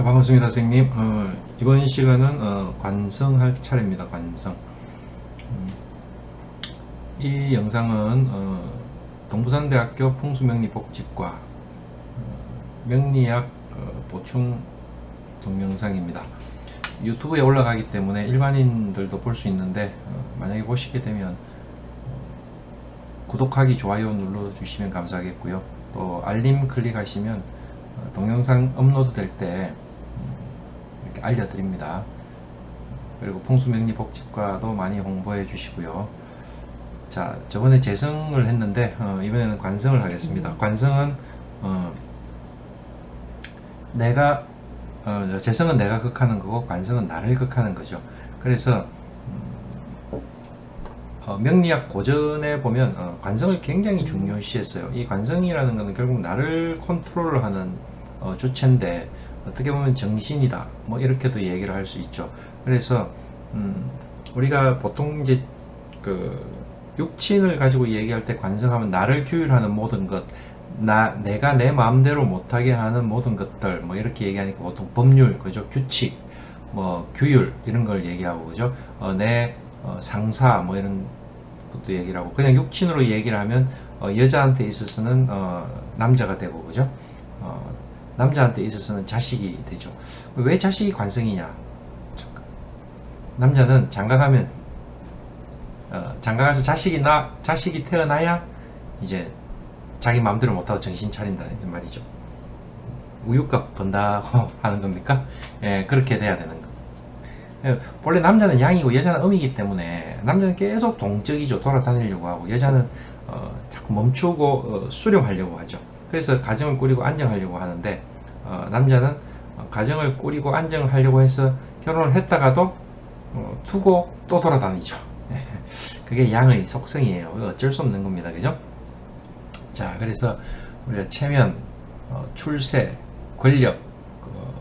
반갑습니다, 선생님. 이번 시간은 관성할 차례입니다. 관성. 이 영상은 동부산대학교 풍수명리복지과 명리학 보충 동영상입니다. 유튜브에 올라가기 때문에 일반인들도 볼 수 있는데 만약에 보시게 되면 구독하기, 좋아요 눌러주시면 감사하겠고요. 또 알림 클릭하시면 동영상 업로드 될때 이렇게 알려드립니다. 그리고 풍수명리복지과도 많이 홍보해 주시고요. 자, 저번에 재성을 했는데 이번에는 관성을 하겠습니다. 관성은 내가 재성은 내가 극하는 거고 관성은 나를 극하는 거죠. 그래서 명리학 고전에 보면 관성을 굉장히 중요시했어요. 이 관성이라는 것은 결국 나를 컨트롤을 하는 주체인데 어떻게 보면 정신이다, 뭐 이렇게도 얘기를 할 수 있죠. 그래서 우리가 보통 이제 그 육친을 가지고 얘기할 때 관성하면 나를 규율하는 모든 것, 내가 내 마음대로 못하게 하는 모든 것들, 뭐 이렇게 얘기하니까 보통 법률, 그죠? 규칙, 뭐 규율 이런 걸 얘기하고, 그죠? 내 상사 뭐 이런 것도 얘기를 하고, 그냥 육친으로 얘기를 하면 여자한테 있어서는 남자가 되고, 그죠? 남자한테 있어서는 자식이 되죠. 왜 자식이 관성이냐? 남자는 장가가면 장가가서 자식이 태어나야 이제 자기 마음대로 못하고 정신 차린다 이 말이죠. 우유값 번다고 하는 겁니까? 예, 그렇게 돼야 되는 거. 원래 남자는 양이고 여자는 음이기 때문에 남자는 계속 동적이죠. 돌아다니려고 하고, 여자는 자꾸 멈추고 수렴하려고 하죠. 그래서 가정을 꾸리고 안정하려고 하는데 남자는 가정을 꾸리고 안정하려고 해서 결혼을 했다가도 두고 또 돌아다니죠. 그게 양의 속성이에요. 어쩔 수 없는 겁니다. 그죠? 자, 그래서 우리가 체면, 출세, 권력,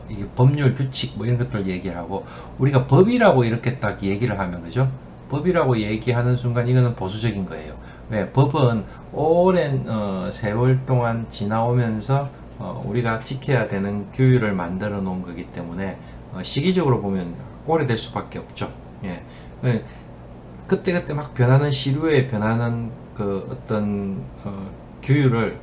이게 법률, 규칙 뭐 이런 것들 얘기하고, 우리가 법이라고 이렇게 딱 얘기를 하면, 그죠? 법이라고 얘기하는 순간 이거는 보수적인 거예요. 왜? 법은 오랜 세월 동안 지나오면서 우리가 지켜야 되는 규율을 만들어 놓은 거기 때문에 시기적으로 보면 오래될 수밖에 없죠. 예. 그때그때 막 변하는 시류에 변하는 그 어떤 규율을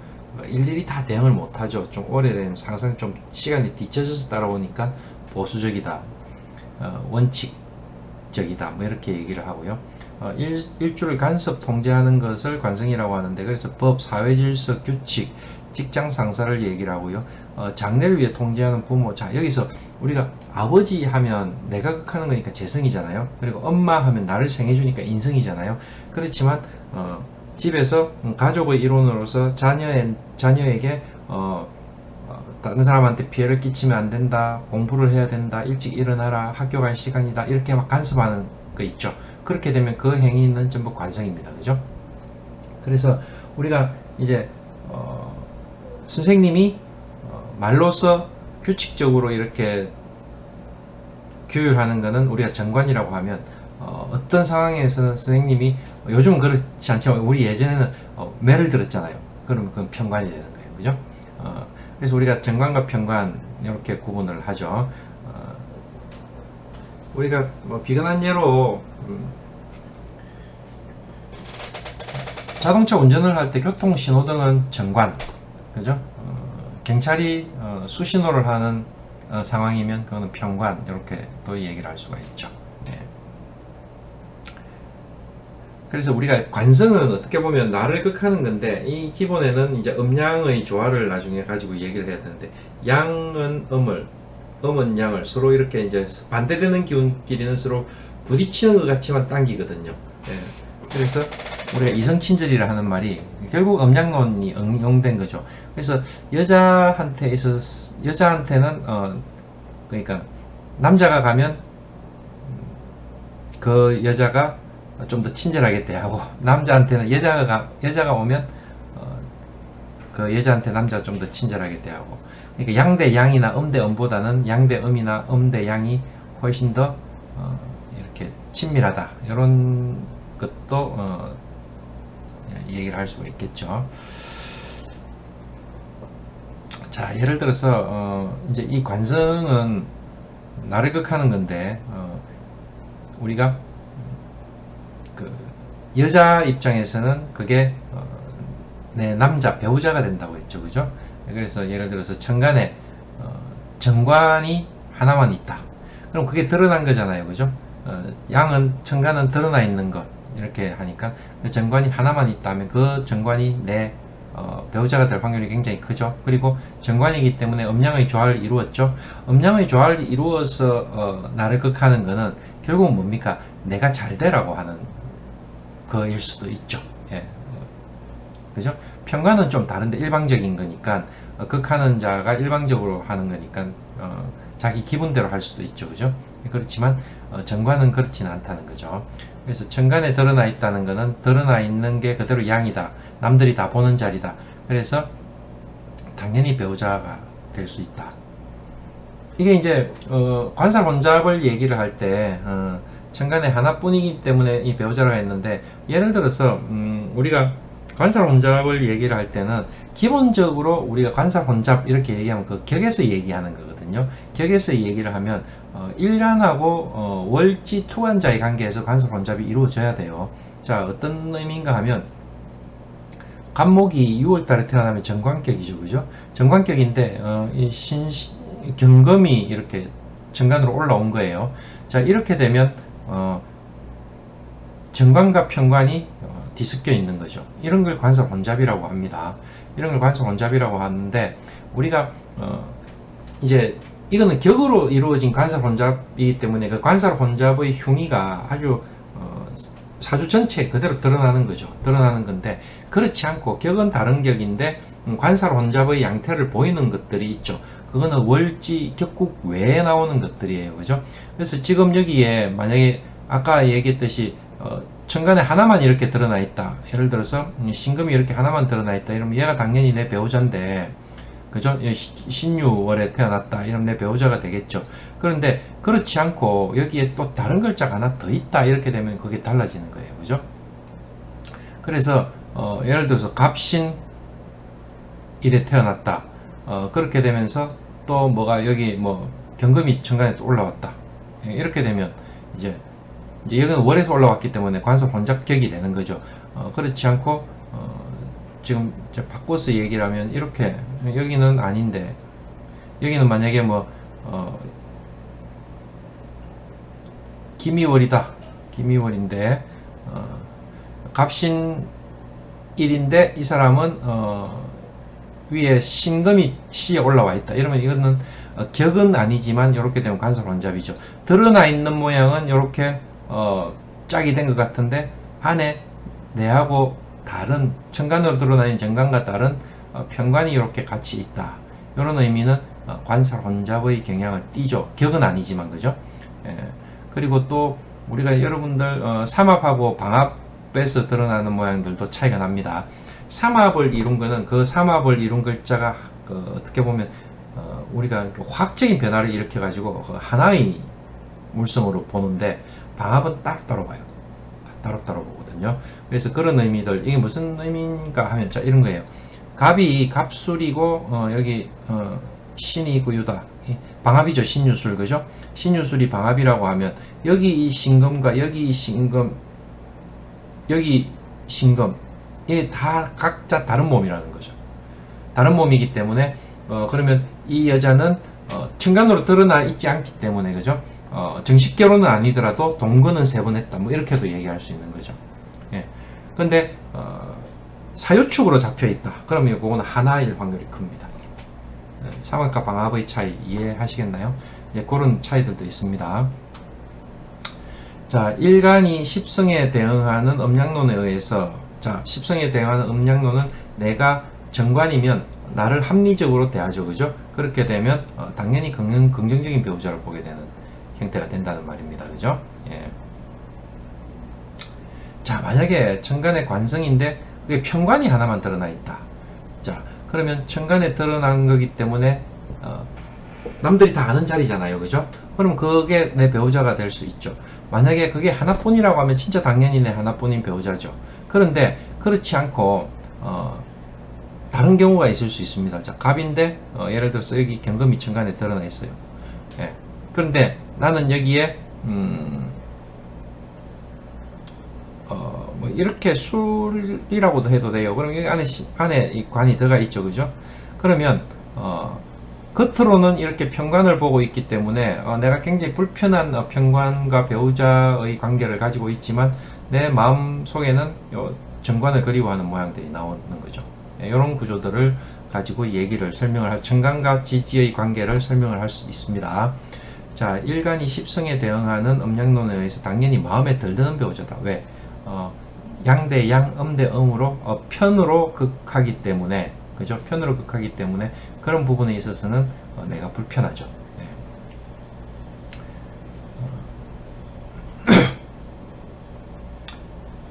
일일이 다 대응을 못하죠. 좀 오래된, 항상 좀 시간이 뒤쳐져서 따라오니까 보수적이다, 원칙적이다, 뭐 이렇게 얘기를 하고요. 일주를 간섭 통제하는 것을 관성이라고 하는데, 그래서 법, 사회질서, 규칙, 직장 상사를 얘기를 하고요. 장래를 위해 통제하는 부모. 자, 여기서 우리가 아버지 하면 내가 극하는 거니까 재성이잖아요. 그리고 엄마 하면 나를 생해주니까 인성이잖아요. 그렇지만 집에서 가족의 일원으로서 자녀에게 다른 사람한테 피해를 끼치면 안 된다, 공부를 해야 된다, 일찍 일어나라, 학교 갈 시간이다, 이렇게 막 간섭하는 거 있죠. 그렇게 되면 그 행위는 전부 관성입니다. 그죠? 그래서 우리가 이제 선생님이 말로써 규칙적으로 이렇게 규율하는 것은 우리가 정관이라고 하면, 어떤 상황에서는 선생님이, 요즘은 그렇지 않지만 우리 예전에는 매를 들었잖아요. 그러면 그건 편관이 되는 거예요. 그죠? 그래서 우리가 정관과 편관 이렇게 구분을 하죠. 우리가 뭐 비근한 예로 자동차 운전을 할 때 교통신호등은 정관, 그죠? 경찰이 수신호를 하는 상황이면 그거는 편관, 이렇게 또 얘기를 할 수가 있죠. 네. 그래서 우리가 관성은 어떻게 보면 나를 극하는 건데, 이 기본에는 이제 음양의 조화를 나중에 가지고 얘기를 해야 되는데, 양은 음은 양을 서로 이렇게 이제 반대되는 기운끼리는 서로 부딪히는 것 같지만 당기거든요. 네. 그래서 우리가 이성친절이라 하는 말이 결국 음양론이 응용된 거죠. 그래서 여자한테는 그러니까 남자가 가면 그 여자가 좀 더 친절하게 대하고, 남자한테는 여자가 오면 그 여자한테 남자가 좀 더 친절하게 대하고, 그러니까 양대 양이나 음대 음보다는 양대 음이나 음대 양이 훨씬 더 이렇게 친밀하다, 이런 것도 얘기를 할 수가 있겠죠. 자, 예를 들어서 이제 이 관성은 나를 극하는 건데 우리가 그 여자 입장에서는 그게 내 남자 배우자가 된다고 했죠, 그죠? 그래서 예를 들어서 천간에 정관이 하나만 있다. 그럼 그게 드러난 거잖아요, 그죠? 양은 천간은 드러나 있는 것 이렇게 하니까 그 정관이 하나만 있다면 그 정관이 내 배우자가 될 확률이 굉장히 크죠. 그리고 정관이기 때문에 음양의 조화를 이루었죠. 음양의 조화를 이루어서 나를 극하는 거는 결국은 뭡니까? 내가 잘 되라고 하는 거일 수도 있죠. 예. 그죠? 평관은 좀 다른데 일방적인 거니까 극하는 자가 일방적으로 하는 거니까 자기 기분대로 할 수도 있죠. 그죠? 그렇지만 정관은 그렇지는 않다는 거죠. 그래서 정관에 드러나 있다는 거는 드러나 있는 게 그대로 양이다. 남들이 다 보는 자리다. 그래서 당연히 배우자가 될 수 있다. 이게 이제 관살 혼잡을 얘기를 할 때 천간에 하나뿐이기 때문에 이 배우자가 했는데 예를 들어서 우리가 관살 혼잡을 얘기를 할 때는 기본적으로 우리가 관살 혼잡 이렇게 얘기하면 그 격에서 얘기하는 거거든요. 격에서 얘기를 하면 일간하고 월지 투간자의 관계에서 관살 혼잡이 이루어져야 돼요. 자, 어떤 의미인가 하면 간목이 6월달에 태어나면 정관격이죠, 그죠? 정관격인데 이 경금이 이렇게 정관으로 올라온 거예요. 자, 이렇게 되면 정관과 편관이 뒤섞여 있는 거죠. 이런 걸 관살 혼잡이라고 합니다. 이런 걸 관살 혼잡이라고 하는데 우리가 이제 이거는 격으로 이루어진 관살 혼잡이기 때문에 그 관살 혼잡의 흉의가 아주 사주 전체에 그대로 드러나는 거죠. 드러나는 건데 그렇지 않고 격은 다른 격인데 관살 혼잡의 양태를 보이는 것들이 있죠. 그거는 월지 격국 외에 나오는 것들이에요. 그죠? 그래서 지금 여기에 만약에 아까 얘기했듯이 천간에 하나만 이렇게 드러나 있다. 예를 들어서 신금이 이렇게 하나만 드러나 있다. 이러면 얘가 당연히 내 배우자인데 그죠? 신유월에 태어났다. 이러면 내 배우자가 되겠죠. 그런데 그렇지 않고 여기에 또 다른 글자가 하나 더 있다. 이렇게 되면 그게 달라지는 거예요. 그죠? 그래서 예를 들어서 갑신일에 태어났다. 그렇게 되면서 또 뭐가 여기 뭐 경금이 천간에 또 올라왔다. 이렇게 되면 이제 여기는 월에서 올라왔기 때문에 관살 혼잡격이 되는 거죠. 그렇지 않고 지금 바꿔서 얘기를 하면 이렇게 여기는 아닌데 여기는 만약에 뭐 기미월이다. 기미월인데 갑신일인데 이 사람은 위에 신금이 시에 올라와 있다. 이러면 이거는 격은 아니지만 이렇게 되면 관살 혼잡이죠. 드러나 있는 모양은 이렇게 짝이 된 것 같은데 안에 내하고 다른 천간으로 드러나 있는 정관과 다른 편관이 이렇게 같이 있다. 이런 의미는 관살 혼잡의 경향을 띠죠. 격은 아니지만 그죠? 예. 그리고 또 우리가 여러분들 삼합하고 방합에서 드러나는 모양들도 차이가 납니다. 삼합을 이룬 거는 그 삼합을 이룬 글자가 어떻게 보면 우리가 화학적인 변화를 일으켜 가지고 하나의 물성으로 보는데 방합은 따로따로 봐요. 따로따로 보거든요. 그래서 그런 의미들 이게 무슨 의미인가 하면 자 이런 거예요. 갑이 갑술이고 여기 신이 있고 유다 방합이죠. 신유술 그죠? 신유술이 방합이라고 하면 여기 이 신금과 여기 이 신금 여기 신금 이게 다 각자 다른 몸이라는 거죠. 다른 몸이기 때문에 그러면 이 여자는 천간으로 드러나 있지 않기 때문에 그죠? 정식 결혼은 아니더라도 동거는 3번 했다. 뭐 이렇게도 얘기할 수 있는 거죠. 예. 근데 사유축으로 잡혀 있다. 그러면 그거는 하나일 확률이 큽니다. 삼합과 방합의 차이 이해하시겠나요? 예, 그런 차이들도 있습니다. 자, 일간이 십성에 대응하는 음양론에 의해서 자, 십성에 대응하는 음양론은 내가 정관이면 나를 합리적으로 대하죠. 그죠? 그렇게 되면 당연히 긍정적인 배우자를 보게 되는 형태가 된다는 말입니다. 그죠? 예. 자, 만약에 천간에 관성인데 그게 편관이 하나만 드러나 있다. 자, 그러면 천간에 드러난 거기 때문에 남들이 다 아는 자리잖아요. 그죠? 그럼 그게 내 배우자가 될 수 있죠. 만약에 그게 하나뿐이라고 하면 진짜 당연히 내 하나뿐인 배우자죠. 그런데 그렇지 않고 다른 경우가 있을 수 있습니다. 자, 갑인데 예를 들어서 여기 경금이 천간에 드러나 있어요. 예. 그런데 나는 여기에 뭐 이렇게 술이라고도 해도 돼요. 그럼 여기 안에 이 관이 들어가 있죠, 그죠? 그러면 겉으로는 이렇게 편관을 보고 있기 때문에 내가 굉장히 불편한 편관과 배우자의 관계를 가지고 있지만 내 마음 속에는 정관을 그리워하는 모양들이 나오는 거죠. 이런 구조들을 가지고 얘기를 설명을 할, 정관과 지지의 관계를 설명을 할 수 있습니다. 자, 일간이 십성에 대응하는 음양론에 의해서 당연히 마음에 들드는 배우자다. 왜? 양대 양, 음대 음으로 편으로 극하기 때문에, 그죠? 편으로 극하기 때문에 그런 부분에 있어서는 내가 불편하죠.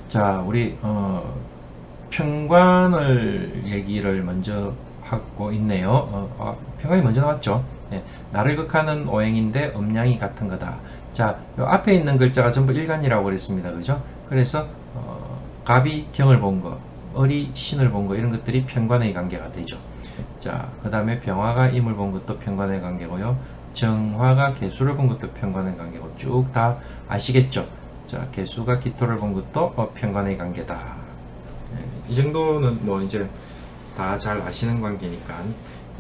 자, 우리 편관을 얘기를 먼저 하고 있네요. 편관이 먼저 나왔죠. 네, 나를 극하는 오행인데 음양이 같은 거다. 자, 요 앞에 있는 글자가 전부 일간이라고 그랬습니다. 그죠? 그래서 갑이 경을 본 거, 을이 신을 본 거, 이런 것들이 편관의 관계가 되죠. 자, 그 다음에 병화가 임을 본 것도 편관의 관계고요. 정화가 개수를 본 것도 편관의 관계고, 쭉 다 아시겠죠? 자, 개수가 기토를 본 것도 편관의 관계다. 이 정도는 뭐 이제 다 잘 아시는 관계니까,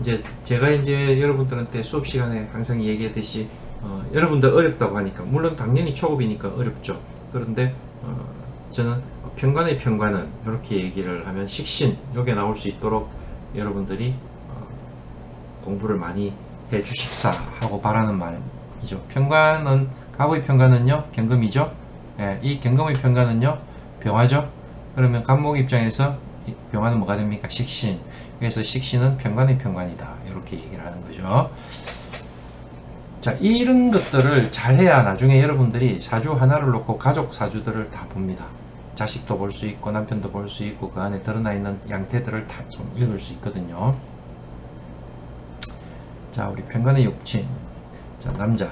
이제 제가 이제 여러분들한테 수업 시간에 항상 얘기했듯이 여러분들 어렵다고 하니까, 물론 당연히 초급이니까 어렵죠. 그런데 저는 편관의 편관은 이렇게 얘기를 하면 식신 요게 나올 수 있도록 여러분들이 공부를 많이 해 주십사 하고 바라는 말이죠. 편관은, 갑의 편관은요 경금이죠. 예, 이 경금의 편관은요 병화죠. 그러면 갑목 입장에서 병화는 뭐가 됩니까? 식신. 그래서 식신은 편관의 편관이다, 이렇게 얘기를 하는 거죠. 자, 이런 것들을 잘 해야 나중에 여러분들이 사주 하나를 놓고 가족 사주들을 다 봅니다. 자식도 볼 수 있고 남편도 볼 수 있고 그 안에 드러나 있는 양태들을 다 좀 읽을 수 있거든요. 자, 우리 편관의 육친. 자, 남자.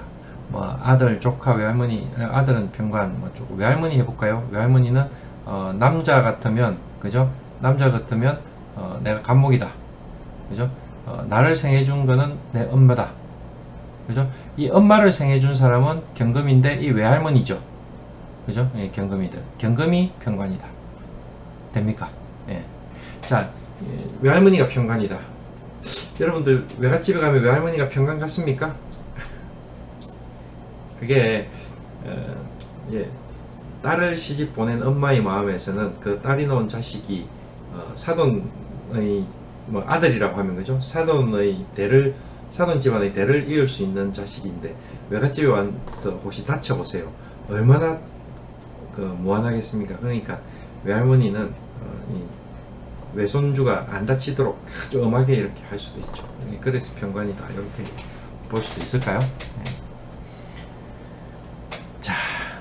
뭐 아들, 조카, 외할머니. 아들은 편관, 뭐 외할머니 해볼까요? 외할머니는 남자 같으면, 그죠? 남자 같으면 내가 갑목이다, 그죠? 나를 생해준 거는 내 엄마다, 그죠? 이 엄마를 생해준 사람은 경금인데 이 외할머니죠, 그죠? 예, 경금이다. 경금이 편관이다. 됩니까? 예. 자, 외할머니가 편관이다. 여러분들 외갓집에 가면 외할머니가 편관 같습니까? 그게 예, 딸을 시집 보낸 엄마의 마음에서는 그 딸이 낳은 자식이 사돈의 뭐 아들이라고 하면, 그죠? 사돈의 대를, 사돈 집안의 대를 이을 수 있는 자식인데 외갓집에 와서 혹시 다쳐보세요. 얼마나 무안하겠습니까? 그러니까 외할머니는 이 외손주가 안 다치도록 아주 엄하게 이렇게 할 수도 있죠. 그래서 편관이다, 이렇게 볼 수도 있을까요? 네. 자,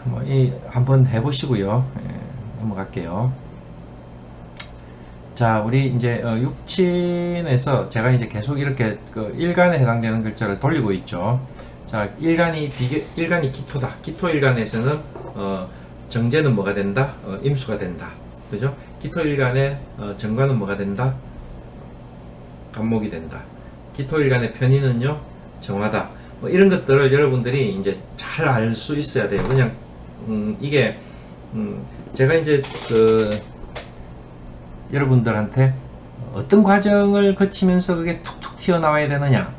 뭐 한번 해보시고요. 넘어갈게요. 자, 우리 이제 육친에서 제가 이제 계속 이렇게 일간에 해당되는 글자를 돌리고 있죠. 자, 일간이 기토다. 기토 일간에서는 정제는 뭐가 된다? 임수가 된다. 그죠? 기토 일간의 정관은 뭐가 된다? 갑목이 된다. 기토 일간의 편인은요 정화다. 뭐 이런 것들을 여러분들이 이제 잘 알 수 있어야 돼요. 그냥 이게 제가 이제 여러분들한테 어떤 과정을 거치면서 그게 툭툭 튀어나와야 되느냐.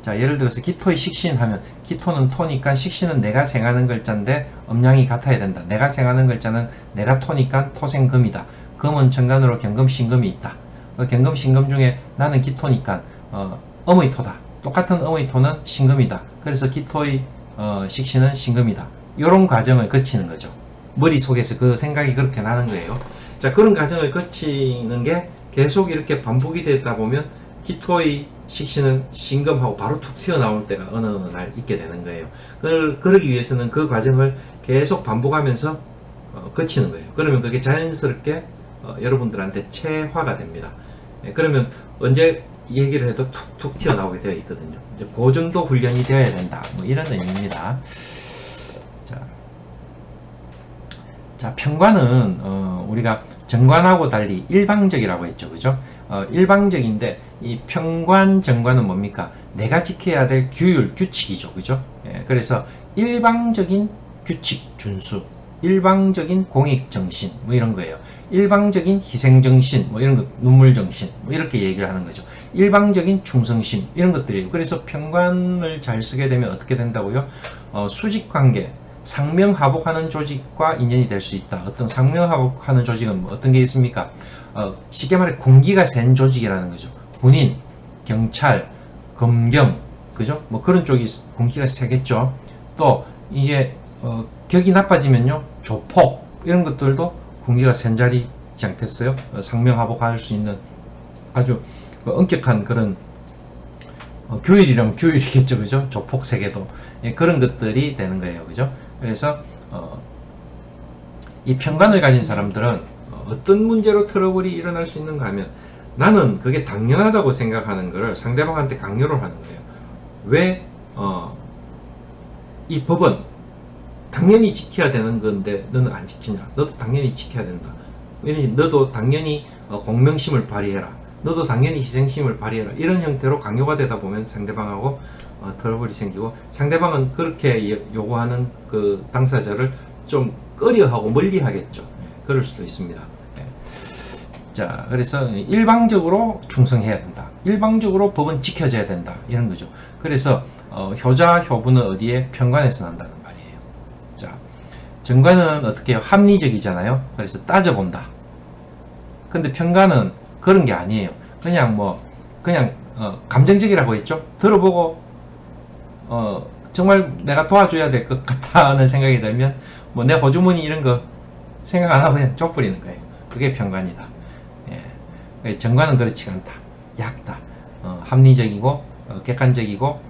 자, 예를 들어서 기토의 식신 하면, 기토는 토니까 식신은 내가 생하는 글자인데 음양이 같아야 된다. 내가 생하는 글자는 내가 토니까 토생금이다. 금은 정관으로 경금 신금이 있다. 경금 신금 중에 나는 기토니까 음의 토다. 똑같은 음의 토는 신금이다. 그래서 기토의 식신은 신금이다. 이런 과정을 거치는 거죠. 머릿속에서 그 생각이 그렇게 나는 거예요. 자, 그런 과정을 거치는 게 계속 이렇게 반복이 되다 보면 기토의 식신은 신금하고 바로 툭 튀어나올 때가 어느 날 있게 되는 거예요. 그러기 위해서는 그 과정을 계속 반복하면서 거치는 거예요. 그러면 그게 자연스럽게 여러분들한테 체화가 됩니다. 그러면 언제 얘기를 해도 툭툭 튀어나오게 되어 있거든요. 이제 그 정도 훈련이 되어야 된다, 뭐 이런 의미입니다. 자, 편관은 우리가 정관하고 달리 일방적이라고 했죠. 그죠? 일방적인데 이 평관, 정관은 뭡니까? 내가 지켜야 될 규율, 규칙이죠. 그죠? 예, 그래서 일방적인 규칙 준수, 일방적인 공익정신 뭐 이런 거예요. 일방적인 희생정신 뭐 이런 거, 눈물정신 뭐 이렇게 얘기를 하는 거죠. 일방적인 충성심 이런 것들이에요. 그래서 평관을 잘 쓰게 되면 어떻게 된다고요? 수직관계, 상명하복하는 조직과 인연이 될 수 있다. 어떤 상명하복하는 조직은 뭐 어떤 게 있습니까? 쉽게 말해 군기가 센 조직이라는 거죠. 군인, 경찰, 검경, 그죠? 뭐 그런 쪽이 군기가 세겠죠. 또 이게 격이 나빠지면요, 조폭 이런 것들도 군기가 센 자리 장됐어요. 상명하복할 수 있는 아주 엄격한 그런 규율이라면 규율이겠죠, 그죠? 조폭 세계도 예, 그런 것들이 되는 거예요, 그죠? 그래서 이 편관을 가진 사람들은 어떤 문제로 트러블이 일어날 수 있는가 하면 나는 그게 당연하다고 생각하는 것을 상대방한테 강요를 하는 거예요. 왜 이 법은 당연히 지켜야 되는 건데 너는 안 지키냐? 너도 당연히 지켜야 된다. 너도 당연히 공명심을 발휘해라. 너도 당연히 희생심을 발휘해라. 이런 형태로 강요가 되다 보면 상대방하고 트러블이 생기고, 상대방은 그렇게 요구하는 그 당사자를 좀 꺼려하고 멀리 하겠죠. 그럴 수도 있습니다. 자, 그래서 일방적으로 충성해야 된다. 일방적으로 법은 지켜져야 된다. 이런 거죠. 그래서 효자, 효부는 어디에? 편관에서 난다는 말이에요. 자, 정관은 어떻게 해요? 합리적이잖아요. 그래서 따져본다. 근데 편관은 그런 게 아니에요. 그냥 감정적이라고 했죠. 들어보고 정말 내가 도와줘야 될 것 같다는 생각이 들면 뭐 내 호주머니 이런 거 생각 안 하고 그냥 쪽버리는 거예요. 그게 편관이다. 예. 정관은 그렇지가 않다. 얕다. 합리적이고 객관적이고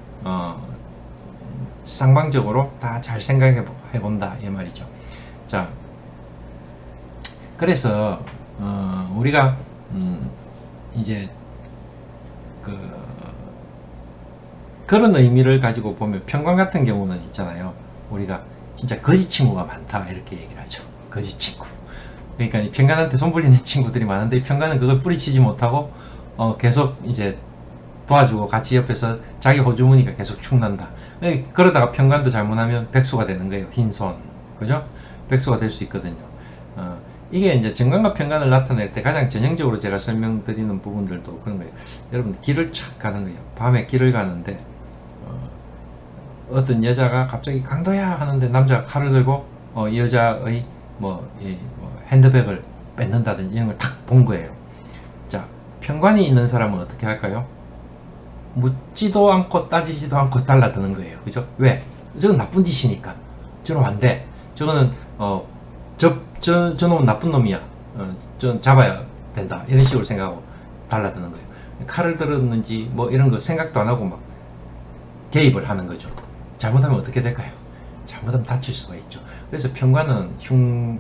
쌍방적으로 다 잘 생각해 본다 이 말이죠. 자, 그래서 우리가 이제 그런 의미를 가지고 보면 편관 같은 경우는 있잖아요. 우리가 진짜 거지 친구가 많다 이렇게 얘기를 하죠. 거지 친구. 그러니까 이 편관한테 손 불리는 친구들이 많은데 이 편관은 그걸 뿌리치지 못하고 계속 이제 도와주고 같이 옆에서 자기 호주머니가 계속 축난다. 그러다가 편관도 잘못하면 백수가 되는 거예요. 흰손. 그죠? 백수가 될 수 있거든요. 이게 이제 정관과 편관을 나타낼 때 가장 전형적으로 제가 설명드리는 부분들도 그런 거예요. 여러분, 길을 착 가는 거예요. 밤에 길을 가는데 어떤 여자가 갑자기 강도야 하는데 남자가 칼을 들고 여자의 핸드백을 뺏는다든지 이런 걸 탁 본 거예요. 자, 편관이 있는 사람은 어떻게 할까요? 묻지도 않고 따지지도 않고 달라드는 거예요. 그죠? 왜? 저건 나쁜 짓이니까. 저는 안 돼. 저거는 저놈은 나쁜 놈이야. 전 잡아야 된다. 이런 식으로 생각하고 달라드는 거예요. 칼을 들었는지 뭐 이런 거 생각도 안 하고 막 개입을 하는 거죠. 잘못하면 어떻게 될까요? 잘못하면 다칠 수가 있죠. 그래서 편관은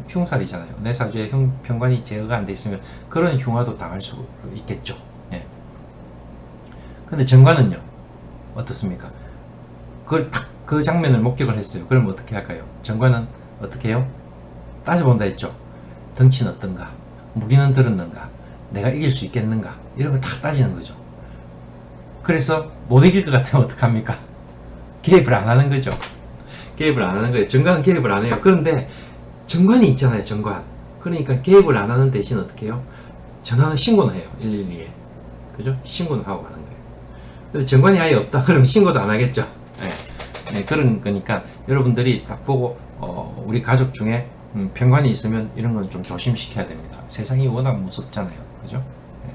흉살이잖아요. 내 사주에 편관이 제어가 안 돼 있으면 그런 흉화도 당할 수 있겠죠. 예. 근데 정관은요, 어떻습니까? 그걸 딱 그 장면을 목격을 했어요. 그럼 어떻게 할까요? 정관은 어떻게 해요? 따져본다 했죠. 덩치는 어떤가? 무기는 들었는가? 내가 이길 수 있겠는가? 이런 걸 딱 따지는 거죠. 그래서 못 이길 것 같으면 어떡합니까? 개입을 안 하는 거죠. 개입을 안 하는 거예요. 정관은 개입을 안 해요. 그런데 정관이 있잖아요. 정관. 그러니까 개입을 안 하는 대신 어떻게 해요? 전화는 신고는 해요. 112에. 그죠? 신고는 하고 가는 거예요. 근데 정관이 아예 없다. 그러면 신고도 안 하겠죠. 네, 그런 거니까 여러분들이 딱 보고 우리 가족 중에 편관이 있으면 이런 건 좀 조심시켜야 됩니다. 세상이 워낙 무섭잖아요. 그죠? 네.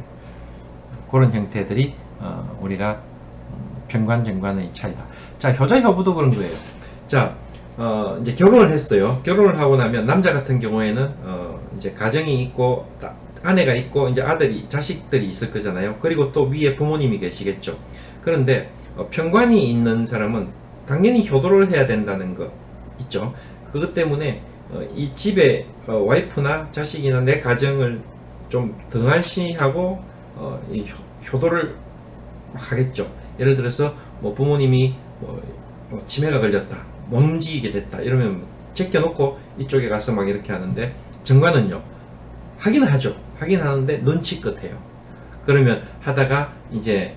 그런 형태들이 우리가 편관, 정관의 차이다. 자, 효자, 효부도 그런 거예요. 자, 이제 결혼을 했어요. 결혼을 하고 나면 남자 같은 경우에는 이제 가정이 있고 아내가 있고 이제 아들이, 자식들이 있을 거잖아요. 그리고 또 위에 부모님이 계시겠죠. 그런데 편관이 있는 사람은 당연히 효도를 해야 된다는 거 있죠. 그것 때문에 이 집에 와이프나 자식이나 내 가정을 좀 등한시하고 이 효도를 하겠죠. 예를 들어서 뭐 부모님이 치매가 걸렸다, 못 움직이게 됐다 이러면 제껴놓고 이쪽에 가서 막 이렇게 하는데, 정관은요, 하긴 하죠. 하긴 하는데 눈치껏해요. 그러면 하다가 이제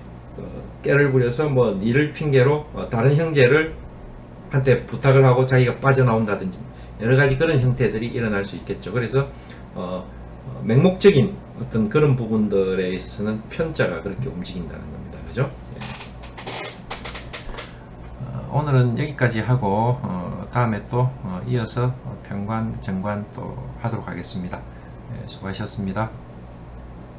깨를 부려서 뭐 일을 핑계로 다른 형제를 한테 부탁을 하고 자기가 빠져나온다든지 여러 가지 그런 형태들이 일어날 수 있겠죠. 그래서 맹목적인 어떤 그런 부분들에 있어서는 편자가 그렇게 움직인다는 겁니다. 그죠? 오늘은 여기까지 하고 다음에 또 이어서 평관, 정관 또 하도록 하겠습니다. 수고하셨습니다.